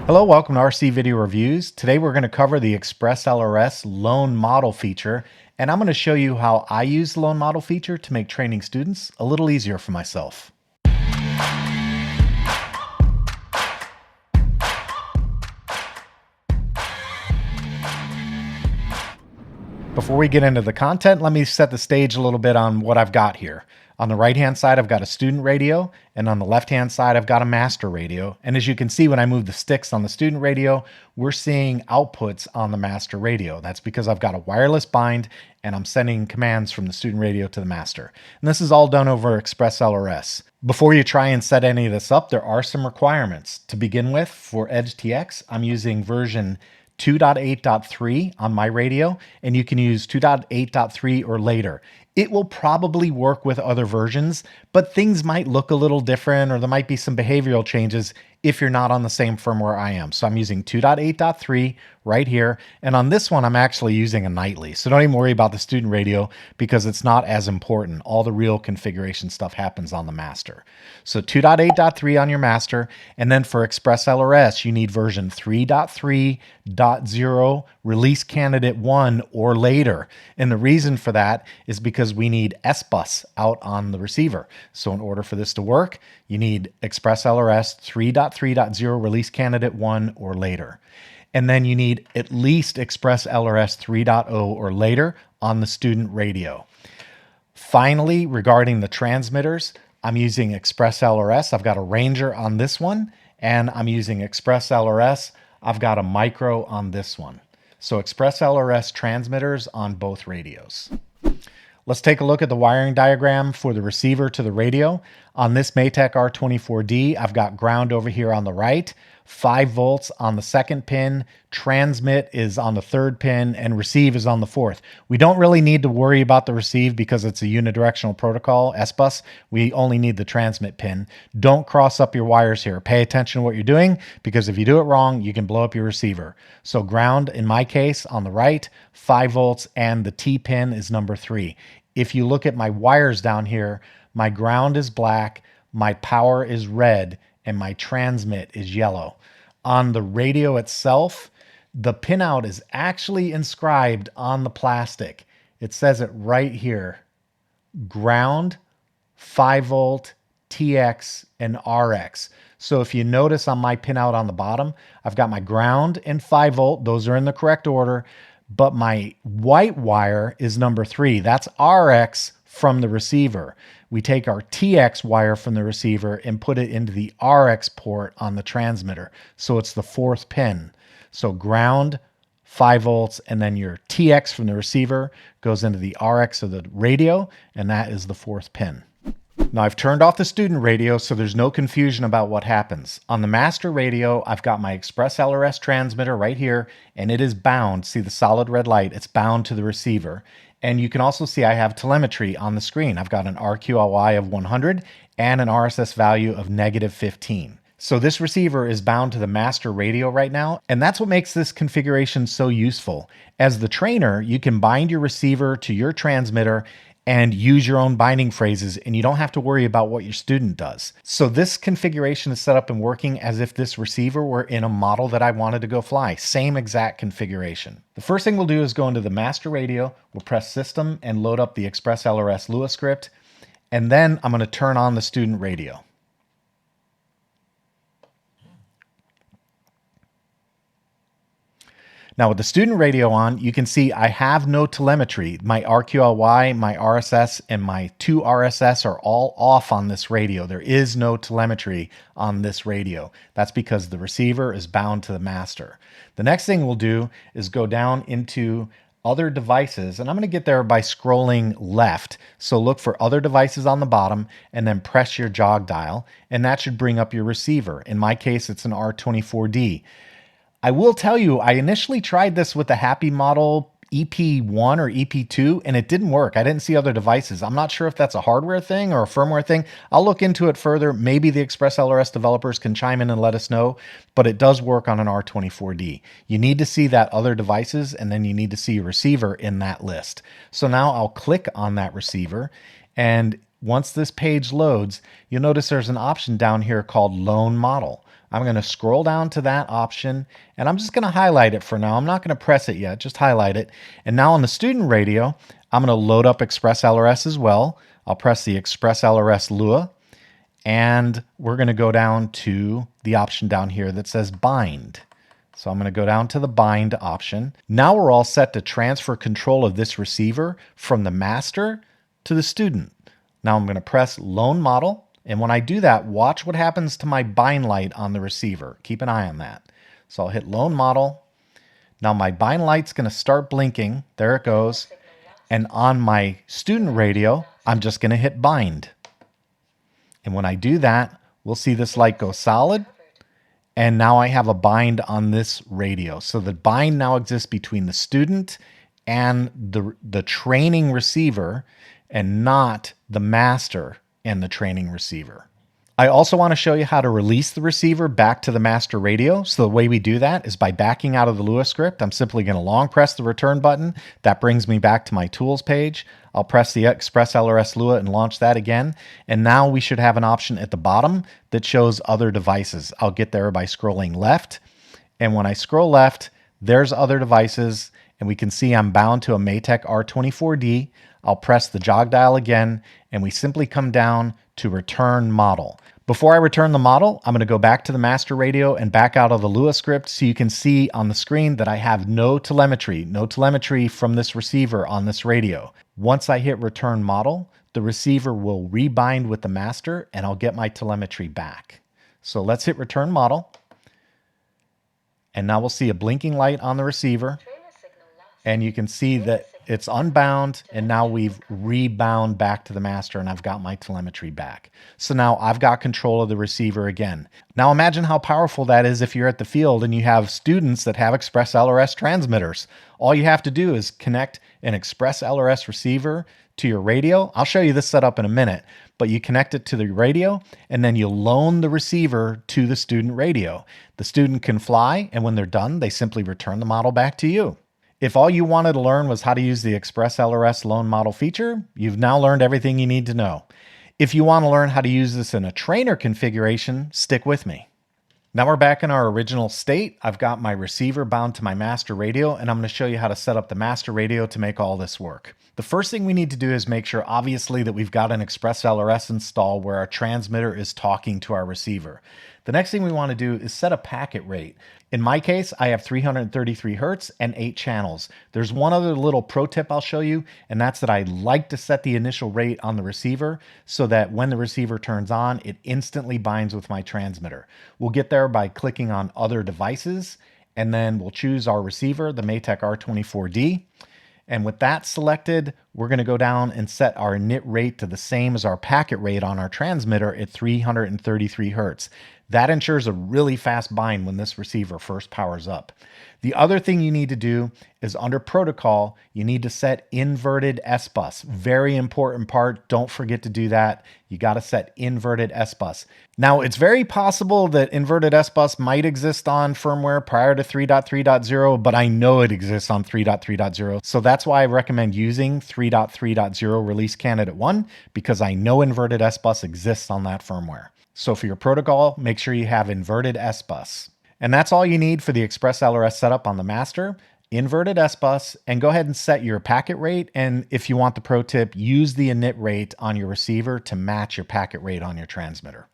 Hello, welcome to RC Video Reviews. Today we're going to cover the Express LRS loan model feature, and I'm going to show you how I use the loan model feature to make training students a little easier for myself. Before we get into the content, let me set the stage a little bit on what I've got here. On the right-hand side, I've got a student radio, and on the left-hand side, I've got a master radio. And as you can see, when I move the sticks on the student radio, we're seeing outputs on the master radio. That's because I've got a wireless bind, and I'm sending commands from the student radio to the master. And this is all done over Express LRS. Before you try and set any of this up, there are some requirements. To begin with, for EdgeTX, I'm using version 2.8.3 on my radio, and you can use 2.8.3 or later. It will probably work with other versions, but things might look a little different, or there might be some behavioral changes if you're not on the same firmware I am. So I'm using 2.8.3 right here. And on this one, I'm actually using a nightly. So don't even worry about the student radio because it's not as important. All the real configuration stuff happens on the master. So 2.8.3 on your master. And then for Express LRS, you need version 3.3.0 release candidate 1 or later. And the reason for that is because we need S-Bus out on the receiver. So in order for this to work, you need Express LRS 3.3.0 release candidate 1 or later. And then you need at least Express LRS 3.0 or later on the student radio. Finally, regarding the transmitters, I'm using Express LRS. I've got a Ranger on this one, and I'm using Express LRS. I've got a Micro on this one. So Express LRS transmitters on both radios. Let's take a look at the wiring diagram for the receiver to the radio. On this Maytech R24D, I've got ground over here on the right, 5 volts on the second pin, transmit is on the third pin, and receive is on the fourth. We don't really need to worry about the receive because it's a unidirectional protocol, S-Bus. We only need the transmit pin. Don't cross up your wires here. Pay attention to what you're doing because if you do it wrong, you can blow up your receiver. So ground, in my case, on the right, 5 volts, and the T pin is number 3. If you look at my wires down here, my ground is black, my power is red, and my transmit is yellow. On the radio itself, the pinout is actually inscribed on the plastic. It says it right here. Ground, 5 volt, TX, and RX. So if you notice on my pinout on the bottom, I've got my ground and 5 volt. Those are in the correct order. But my white wire is number 3. That's RX from the receiver. We take our TX wire from the receiver and put it into the RX port on the transmitter. So it's the 4th pin. So ground, 5 volts, and then your TX from the receiver goes into the RX of the radio, and that is the 4th pin. Now I've turned off the student radio so there's no confusion about what happens. On the master radio, I've got my Express LRS transmitter right here, and it is bound. See the solid red light? It's bound to the receiver. And you can also see I have telemetry on the screen. I've got an RQLY of 100 and an RSS value of -15. So this receiver is bound to the master radio right now, and that's what makes this configuration so useful. As the trainer, you can bind your receiver to your transmitter and use your own binding phrases, and you don't have to worry about what your student does. So this configuration is set up and working as if this receiver were in a model that I wanted to go fly. Same exact configuration. The first thing we'll do is go into the master radio, we'll press system and load up the Express LRS Lua script, and then I'm going to turn on the student radio. Now with the student radio on, you can see I have no telemetry. My RQLY, my RSS, and my 2 RSS are all off on this radio. There is no telemetry on this radio. That's because the receiver is bound to the master. The next thing we'll do is go down into other devices, and I'm going to get there by scrolling left. So look for other devices on the bottom and then press your jog dial, and that should bring up your receiver. In my case, it's an R24D. I will tell you, I initially tried this with the Happy Model EP1 or EP2, and it didn't work. I didn't see other devices. I'm not sure if that's a hardware thing or a firmware thing. I'll look into it further. Maybe the Express LRS developers can chime in and let us know, but it does work on an R24D. You need to see that other devices, and then you need to see your receiver in that list. So now I'll click on that receiver, and once this page loads, you'll notice there's an option down here called Loan Model. I'm going to scroll down to that option, and I'm just going to highlight it for now. I'm not going to press it yet, just highlight it. And now on the student radio, I'm going to load up Express LRS as well. I'll press the Express LRS Lua, and we're going to go down to the option down here that says bind. So I'm going to go down to the bind option. Now we're all set to transfer control of this receiver from the master to the student. Now I'm going to press loan model. And when I do that, watch what happens to my bind light on the receiver. Keep an eye on that. So I'll hit loan model. Now my bind light's going to start blinking. There it goes. And on my student radio, I'm just going to hit bind. And when I do that, we'll see this light go solid. And now I have a bind on this radio. So the bind now exists between the student and the training receiver, and not the master and the training receiver. I also want to show you how to release the receiver back to the master radio. So the way we do that is by backing out of the Lua script. I'm simply going to long press the return button. That brings me back to my tools page. I'll press the Express LRS Lua and launch that again. And now we should have an option at the bottom that shows other devices. I'll get there by scrolling left. And when I scroll left, there's other devices. And we can see I'm bound to a Maytech R24D. I'll press the jog dial again, and we simply come down to return model. Before I return the model, I'm going to go back to the master radio and back out of the Lua script so you can see on the screen that I have no telemetry from this receiver on this radio. Once I hit return model, the receiver will rebind with the master and I'll get my telemetry back. So let's hit return model. And now we'll see a blinking light on the receiver. And you can see that it's unbound, and now we've rebound back to the master, and I've got my telemetry back. So now I've got control of the receiver again. Now imagine how powerful that is if you're at the field and you have students that have Express LRS transmitters. All you have to do is connect an Express LRS receiver to your radio. I'll show you this setup in a minute, but you connect it to the radio, and then you loan the receiver to the student radio. The student can fly, and when they're done, they simply return the model back to you. If all you wanted to learn was how to use the Express LRS loan model feature, you've now learned everything you need to know. If you want to learn how to use this in a trainer configuration, stick with me. Now we're back in our original state. I've got my receiver bound to my master radio, and I'm going to show you how to set up the master radio to make all this work. The first thing we need to do is make sure, obviously, that we've got an Express LRS installed where our transmitter is talking to our receiver. The next thing we want to do is set a packet rate. In my case, I have 333 Hertz and 8 channels. There's one other little pro tip I'll show you, and that's that I like to set the initial rate on the receiver so that when the receiver turns on, it instantly binds with my transmitter. We'll get there by clicking on Other Devices, and then we'll choose our receiver, the Maytech R24D. And with that selected, we're going to go down and set our init rate to the same as our packet rate on our transmitter at 333 Hertz. That ensures a really fast bind when this receiver first powers up. The other thing you need to do is under protocol, you need to set inverted S-bus. Very important part. Don't forget to do that. You got to set inverted S-bus. Now, it's very possible that inverted S-bus might exist on firmware prior to 3.3.0, but I know it exists on 3.3.0. So that's why I recommend using 3.3.0 release candidate 1, because I know inverted S-bus exists on that firmware. So for your protocol, make sure you have inverted S-bus. And that's all you need for the Express LRS setup on the master, inverted S-bus, and go ahead and set your packet rate. And if you want the pro tip, use the init rate on your receiver to match your packet rate on your transmitter.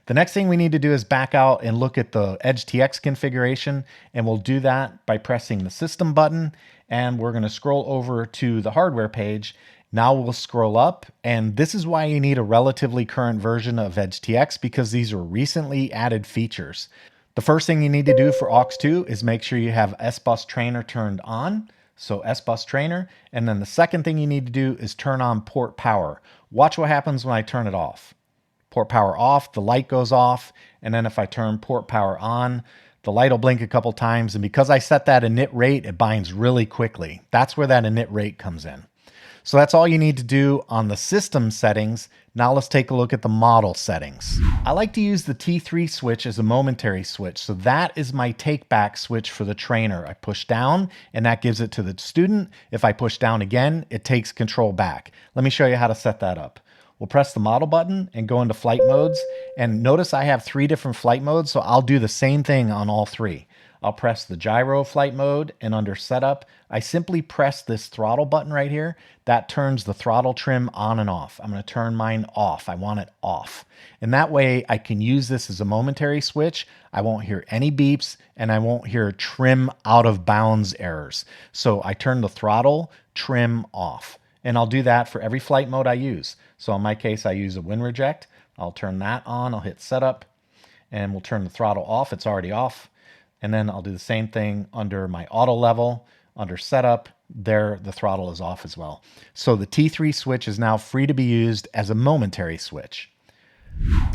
The next thing we need to do is back out and look at the EdgeTX configuration, and we'll do that by pressing the System button, and we're going to scroll over to the hardware page. Now we'll scroll up, and this is why you need a relatively current version of EdgeTX, because these are recently added features. The first thing you need to do for aux2 is make sure you have S-bus trainer turned on. So S-bus trainer. And then the second thing you need to do is turn on port power. Watch what happens when I turn it off. Port power off, the light goes off. And then if I turn port power on, the light will blink a couple times. And because I set that init rate, it binds really quickly. That's where that init rate comes in. So that's all you need to do on the system settings. Now let's take a look at the model settings. I like to use the T3 switch as a momentary switch. So that is my take back switch for the trainer. I push down and that gives it to the student. If I push down again, it takes control back. Let me show you how to set that up. We'll press the model button and go into flight modes. And notice I have 3 different flight modes, so I'll do the same thing on all 3. I'll press the gyro flight mode, and under setup, I simply press this throttle button right here. That turns the throttle trim on and off. I'm going to turn mine off. I want it off. And that way I can use this as a momentary switch. I won't hear any beeps, and I won't hear trim out of bounds errors. So I turn the throttle trim off. And I'll do that for every flight mode I use. So in my case, I use a wind reject. I'll turn that on. I'll hit setup, and we'll turn the throttle off. It's already off. And then I'll do the same thing under my auto level, under setup. There, the throttle is off as well. So the T3 switch is now free to be used as a momentary switch.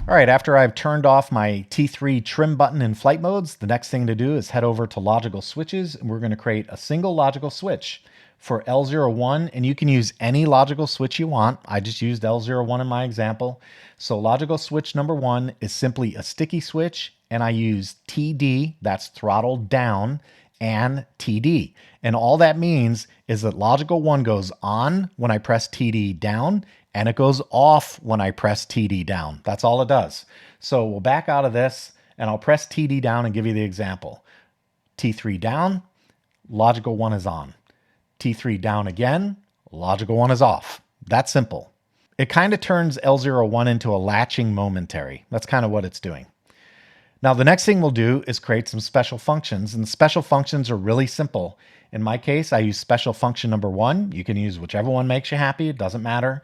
All right, after I've turned off my T3 trim button in flight modes, the next thing to do is head over to logical switches, and we're going to create a single logical switch for L01, and you can use any logical switch you want. I just used L01 in my example. So logical switch number 1 is simply a sticky switch, and I use TD, that's throttle down, and TD. And all that means is that logical 1 goes on when I press TD down, and it goes off when I press TD down. That's all it does. So we'll back out of this, and I'll press TD down and give you the example. T3 down, logical 1 is on. T3 down again, logical 1 is off. That's simple. It kind of turns L01 into a latching momentary. That's kind of what it's doing. Now the next thing we'll do is create some special functions, and the special functions are really simple. In my case, I use special function number 1. You can use whichever one makes you happy, it doesn't matter.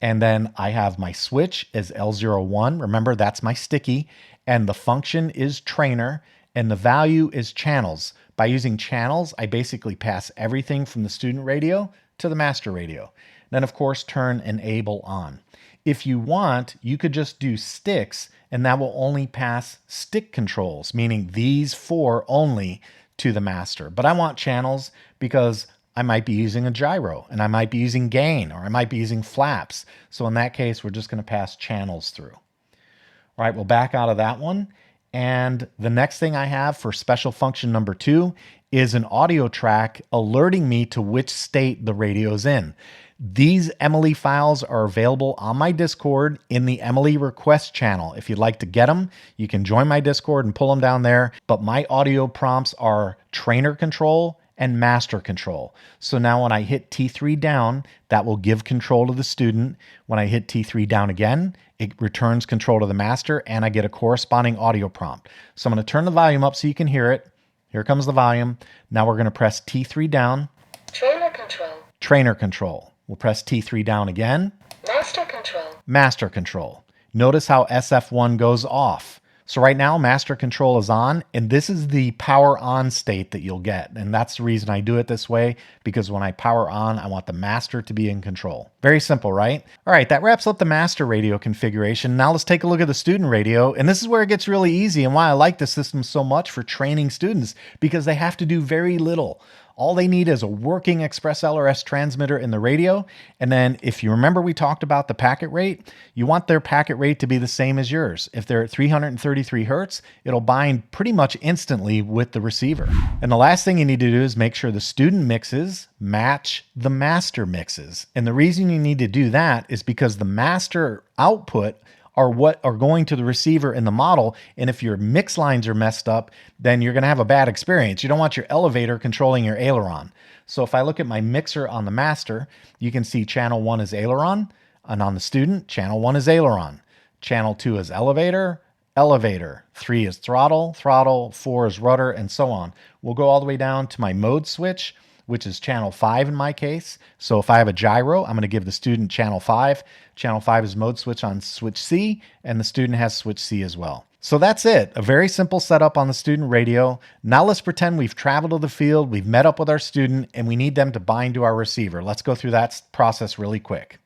And then I have my switch as L01. Remember, that's my sticky, and the function is trainer, and the value is channels. By using channels, I basically pass everything from the student radio to the master radio. Then of course, turn enable on. If you want, you could just do sticks, and that will only pass stick controls, meaning these 4 only to the master. But I want channels because I might be using a gyro, and I might be using gain, or I might be using flaps. So in that case, we're just going to pass channels through. All right, we'll back out of that one. And the next thing I have for special function number 2 is an audio track alerting me to which state the radio's in. These Emily files are available on my Discord in the Emily request channel. If you'd like to get them, you can join my Discord and pull them down there. But my audio prompts are trainer control and master control. So now when I hit T3 down, that will give control to the student. When I hit T3 down again, it returns control to the master, and I get a corresponding audio prompt. So I'm going to turn the volume up so you can hear it. Here comes the volume. Now we're going to press T3 down. Trainer control. Trainer control. We'll press T3 down again. Master control. Master control. Notice how SF1 goes off. So right now, master control is on, and this is the power on state that you'll get. And that's the reason I do it this way, because when I power on, I want the master to be in control. Very simple, right? All right, that wraps up the master radio configuration. Now let's take a look at the student radio. And this is where it gets really easy, and why I like this system so much for training students, because they have to do very little. All they need is a working Express LRS transmitter in the radio. And then if you remember, we talked about the packet rate. You want their packet rate to be the same as yours. If they're at 333 Hertz, it'll bind pretty much instantly with the receiver. And the last thing you need to do is make sure the student mixes match the master mixes. And the reason you need to do that is because the master output are what are going to the receiver in the model. And if your mix lines are messed up, then you're going to have a bad experience. You don't want your elevator controlling your aileron. So if I look at my mixer on the master, you can see channel 1 is aileron, and on the student, channel 1 is aileron. Channel 2 is elevator, elevator. 3 is throttle, throttle. 4 is rudder, and so on. We'll go all the way down to my mode switch, which is channel 5 in my case. So if I have a gyro, I'm going to give the student channel 5. Channel 5 is mode switch on switch C, and the student has switch C as well. So that's it. A very simple setup on the student radio. Now let's pretend we've traveled to the field, we've met up with our student, and we need them to bind to our receiver. Let's go through that process really quick.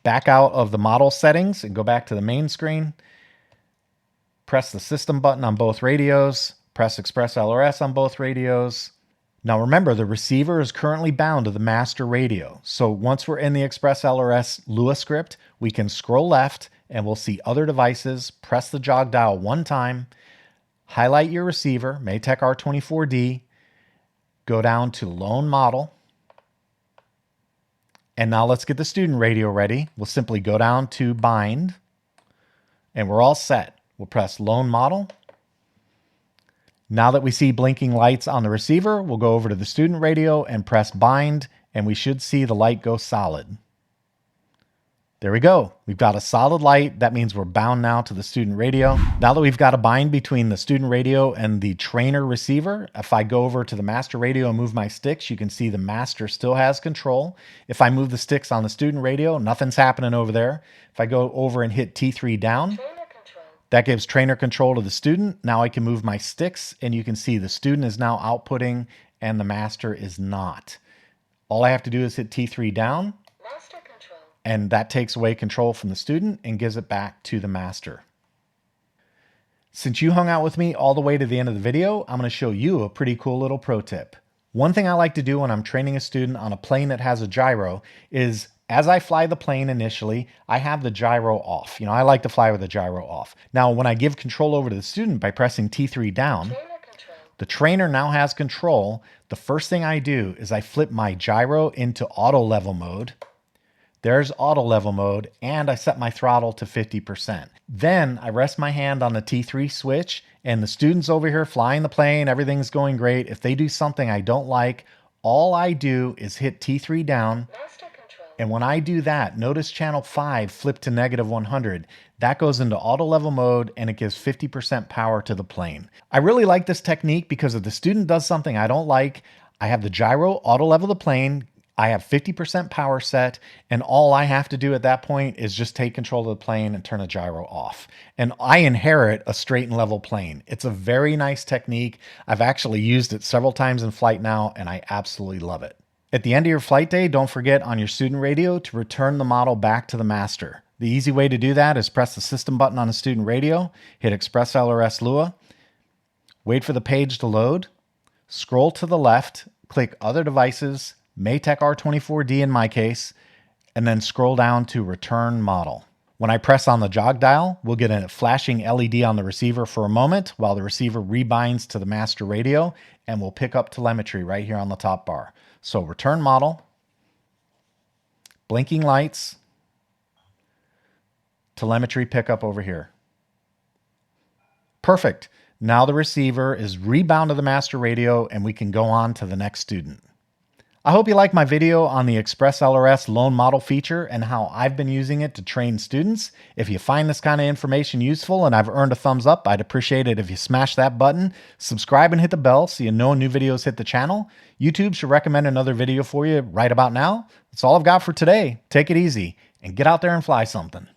Back out of the model settings and go back to the main screen. Press the system button on both radios. Press Express LRS on both radios. Now remember, the receiver is currently bound to the master radio. So once we're in the Express LRS Lua script, we can scroll left and we'll see other devices, press the jog dial one time, highlight your receiver, Maytech R24D, go down to lone model, And now let's get the student radio ready. We'll simply go down to bind and we're all set. We'll press loan model. Now that we see blinking lights on the receiver, we'll go over to the student radio and press bind, and we should see the light go solid. There we go. We've got a solid light. That means we're bound now to the student radio. Now that we've got a bind between the student radio and the trainer receiver, if I go over to the master radio and move my sticks, you can see the master still has control. If I move the sticks on the student radio, nothing's happening over there. If I go over and hit T3 down, that gives trainer control to the student. Now I can move my sticks and you can see the student is now outputting and the master is not. All I have to do is hit T3 down, Master control. and that takes away control from the student and gives it back to the master. Since you hung out with me all the way to the end of the video, I'm going to show you a pretty cool little pro tip. One thing I like to do when I'm training a student on a plane that has a gyro is as I fly the plane initially, I have the gyro off. I like to fly with the gyro off. Now, when I give control over to the student by pressing T3 down, Trainer control. the trainer now has control. The first thing I do is I flip my gyro into auto level mode. There's auto level mode, and I set my throttle to 50%. Then I rest my hand on the T3 switch, and the student's over here flying the plane. Everything's going great. If they do something I don't like, all I do is hit T3 down. Master control. And when I do that, notice channel 5 flip to -100. That goes into auto level mode and it gives 50% power to the plane. I really like this technique because if the student does something I don't like, I have the gyro auto level the plane, I have 50% power set, and all I have to do at that point is just take control of the plane and turn the gyro off. And I inherit a straight and level plane. It's a very nice technique. I've actually used it several times in flight now, and I absolutely love it. At the end of your flight day, don't forget on your student radio to return the model back to the master. The easy way to do that is press the system button on the student radio, hit Express LRS Lua, wait for the page to load, scroll to the left, click Other Devices, Maytech R24D in my case, and then scroll down to Return Model. When I press on the jog dial, we'll get a flashing LED on the receiver for a moment while the receiver rebinds to the master radio, and we'll pick up telemetry right here on the top bar. So Return Model, blinking lights, telemetry pickup over here. Perfect. Now the receiver is rebound to the master radio and we can go on to the next student. I hope you like my video on the Express LRS loan model feature and how I've been using it to train students. If you find this kind of information useful and I've earned a thumbs up, I'd appreciate it if you smash that button, subscribe and hit the bell so you know when new videos hit the channel. YouTube should recommend another video for you right about now. That's all I've got for today. Take it easy and get out there and fly something.